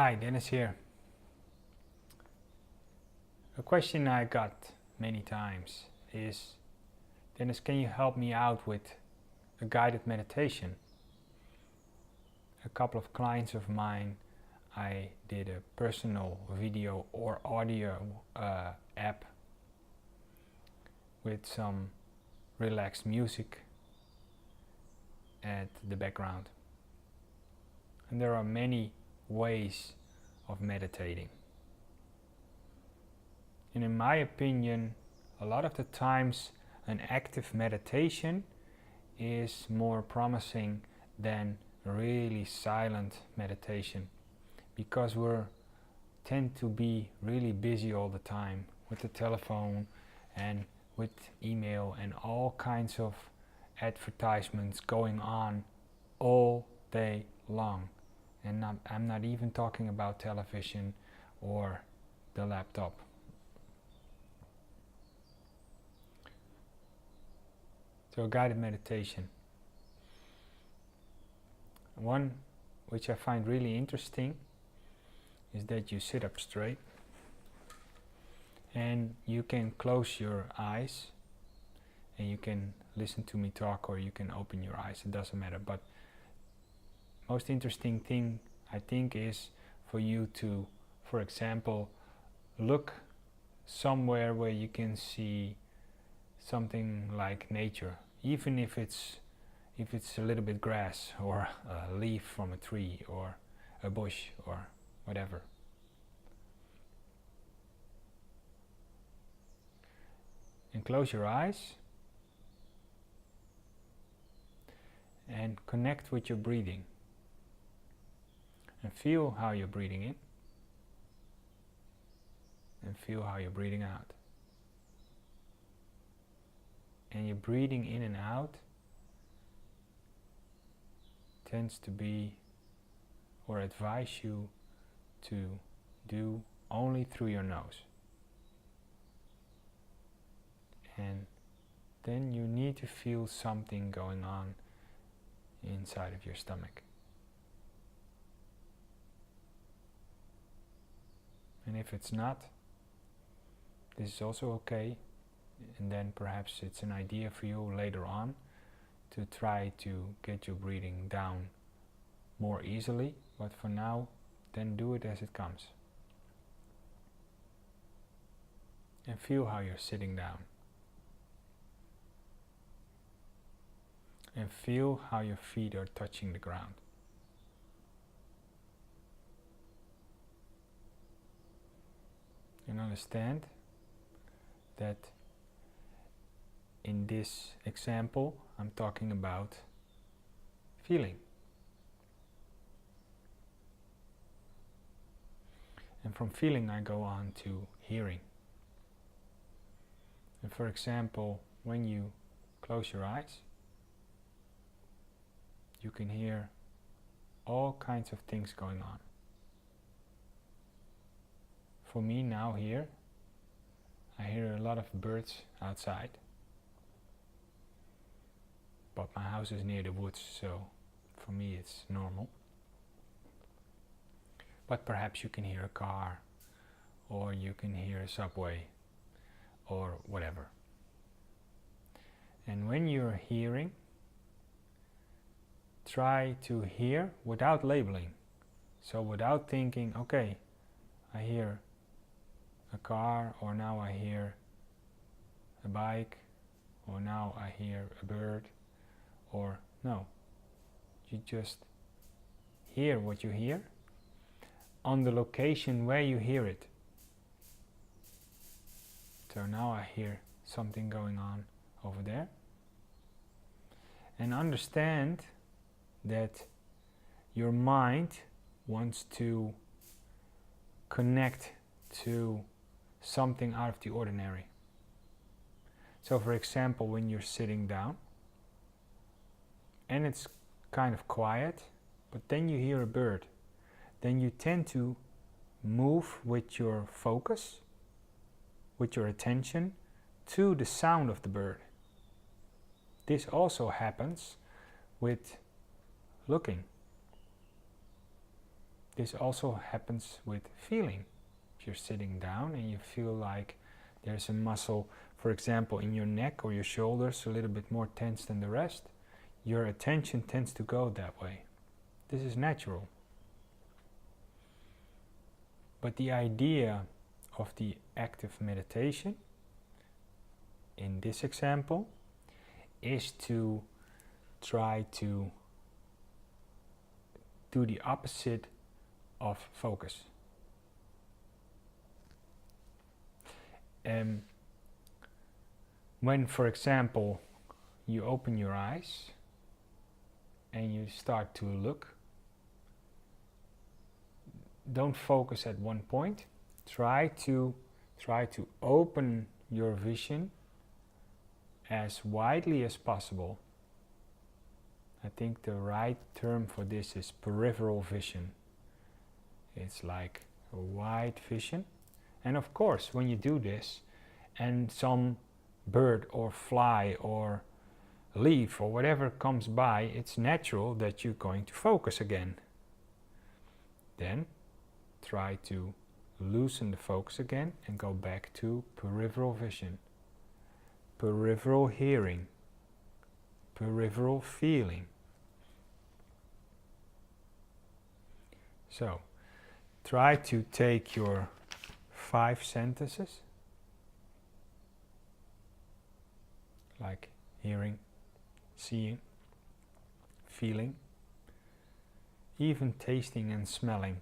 Hi, Dennis here. A question I got many times is, Dennis, can you help me out with a guided meditation? A couple of clients of mine, I did a personal video or audio app with some relaxed music at the background. And there are many ways of meditating. And in my opinion, a lot of the times an active meditation is more promising than really silent meditation, because we tend to be really busy all the time with the telephone and with email and all kinds of advertisements going on all day long. And I'm not even talking about television or the laptop. So guided meditation. One which I find really interesting is that you sit up straight and you can close your eyes and you can listen to me talk, or you can open your eyes, it doesn't matter. But most interesting thing I think is for you to, for example, look somewhere where you can see something like nature, even if it's a little bit grass or a leaf from a tree or a bush or whatever. And close your eyes and connect with your breathing. And feel how you're breathing in and feel how you're breathing out. And your breathing in and out tends to be, or advise you to do, only through your nose. And then you need to feel something going on inside of your stomach. And if it's not, this is also okay, and then perhaps it's an idea for you later on to try to get your breathing down more easily, but for now, then do it as it comes. And feel how you're sitting down. And feel how your feet are touching the ground. And understand that in this example, I'm talking about feeling. And from feeling I go on to hearing. And for example, when you close your eyes, you can hear all kinds of things going on. For me now here, I hear a lot of birds outside. But my house is near the woods, so for me it's normal. But perhaps you can hear a car, or you can hear a subway, or whatever. And when you're hearing, try to hear without labeling. So without thinking, okay, I hear a car, or now I hear a bike, or now I hear a bird, or no. You just hear what you hear on the location where you hear it. So now I hear something going on over there. And understand that your mind wants to connect to something out of the ordinary. So for example, when you're sitting down and it's kind of quiet, but then you hear a bird, then you tend to move with your focus, with your attention, to the sound of the bird. This also happens with looking. This also happens with feeling. If you're sitting down and you feel like there's a muscle, for example, in your neck or your shoulders a little bit more tense than the rest, your attention tends to go that way. This is natural. But the idea of the active meditation, in this example, is to try to do the opposite of focus. When, for example, you open your eyes and you start to look, don't focus at one point. Try to open your vision as widely as possible. I think the right term for this is peripheral vision. It's like a wide vision. And of course, when you do this and some bird or fly or leaf or whatever comes by, it's natural that you're going to focus again. Then try to loosen the focus again and go back to peripheral vision, peripheral hearing, peripheral feeling. So, try to take your 5 senses, like hearing, seeing, feeling, even tasting and smelling.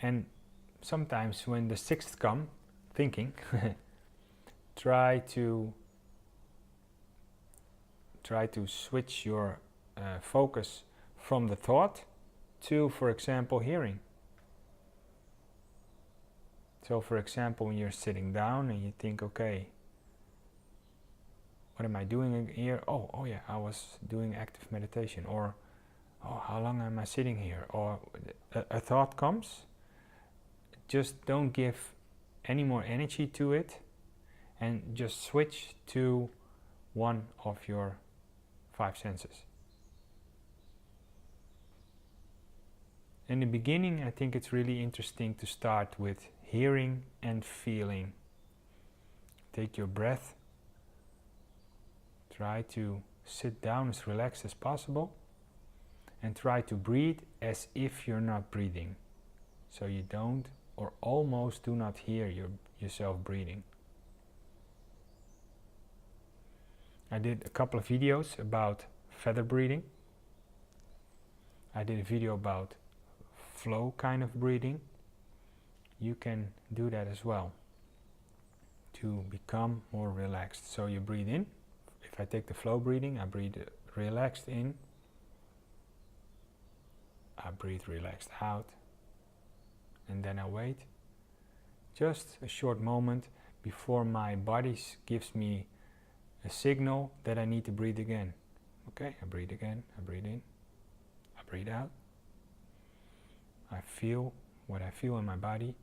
And sometimes when the 6th come, thinking, try to switch your focus from the thought to, for example, hearing. So, for example, when you're sitting down and you think, okay, what am I doing here? Oh yeah, I was doing active meditation. Or, oh, how long am I sitting here? Or a thought comes. Just don't give any more energy to it and just switch to one of your 5 senses. In the beginning, I think it's really interesting to start with hearing and feeling. Take your breath. Try to sit down as relaxed as possible and try to breathe as if you're not breathing. So you don't or almost do not hear yourself breathing. I did a couple of videos about feather breathing. I did a video about flow kind of breathing. You can do that as well to become more relaxed. So you breathe in. If I take the flow breathing, I breathe relaxed in. I breathe relaxed out. And then I wait just a short moment before my body gives me a signal that I need to breathe again. Okay, I breathe again, I breathe in, I breathe out. I feel what I feel in my body.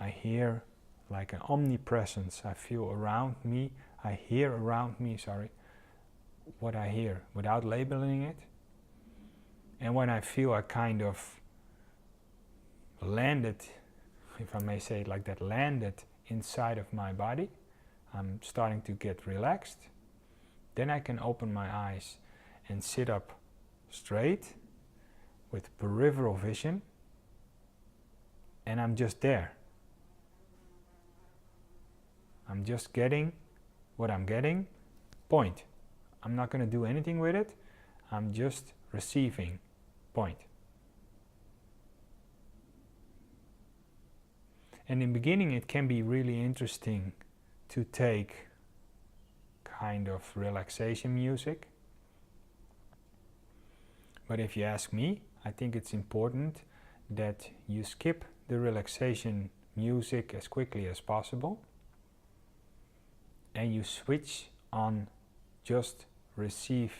I hear like an omnipresence. I feel around me, I hear around me, what I hear without labeling it. And when I feel I kind of landed, if I may say it like that, landed inside of my body, I'm starting to get relaxed, then I can open my eyes and sit up straight with peripheral vision, and I'm just there. I'm just getting what I'm getting, point. I'm not going to do anything with it, I'm just receiving, point. And in the beginning it can be really interesting to take kind of relaxation music. But if you ask me, I think it's important that you skip the relaxation music as quickly as possible and you switch on just receive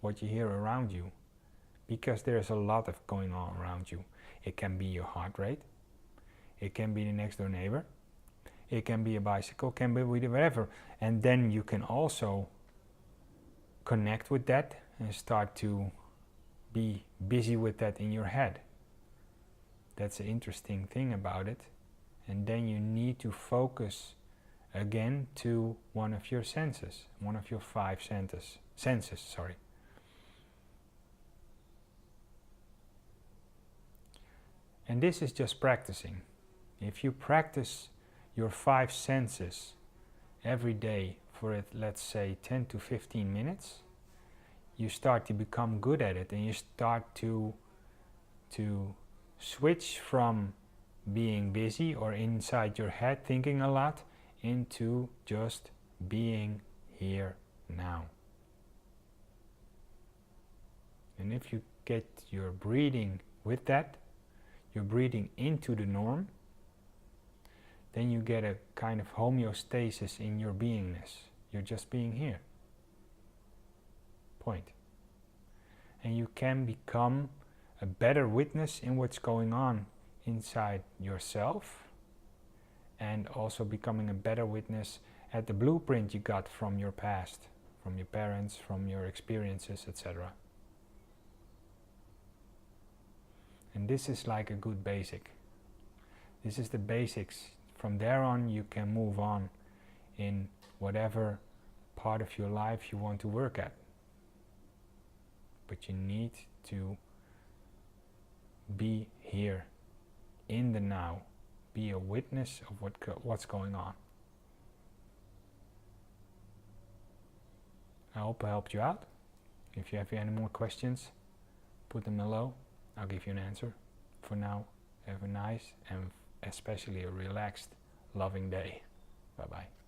what you hear around you, because there's a lot of going on around you. It can be your heart rate, it can be the next door neighbor, it can be a bicycle, can be whatever. And then you can also connect with that and start to be busy with that in your head. That's the interesting thing about it. And then you need to focus again to one of your senses, one of your 5 senses. And this is just practicing. If you practice your 5 senses every day for let's say 10 to 15 minutes, you start to become good at it, and you start to switch from being busy or inside your head thinking a lot into just being here now. And if you get your breathing with that, you're breathing into the norm, then you get a kind of homeostasis in your beingness. You're just being here. Point. And you can become a better witness in what's going on inside yourself, and also becoming a better witness at the blueprint you got from your past, from your parents, from your experiences, etc. And this is like a good basic. This is the basics. From there on you can move on in whatever part of your life you want to work at. But you need to be here in the now. Be a witness of what's going on. I hope I helped you out. If you have any more questions, put them below. I'll give you an answer. For now, have a nice and especially a relaxed, loving day. Bye-bye.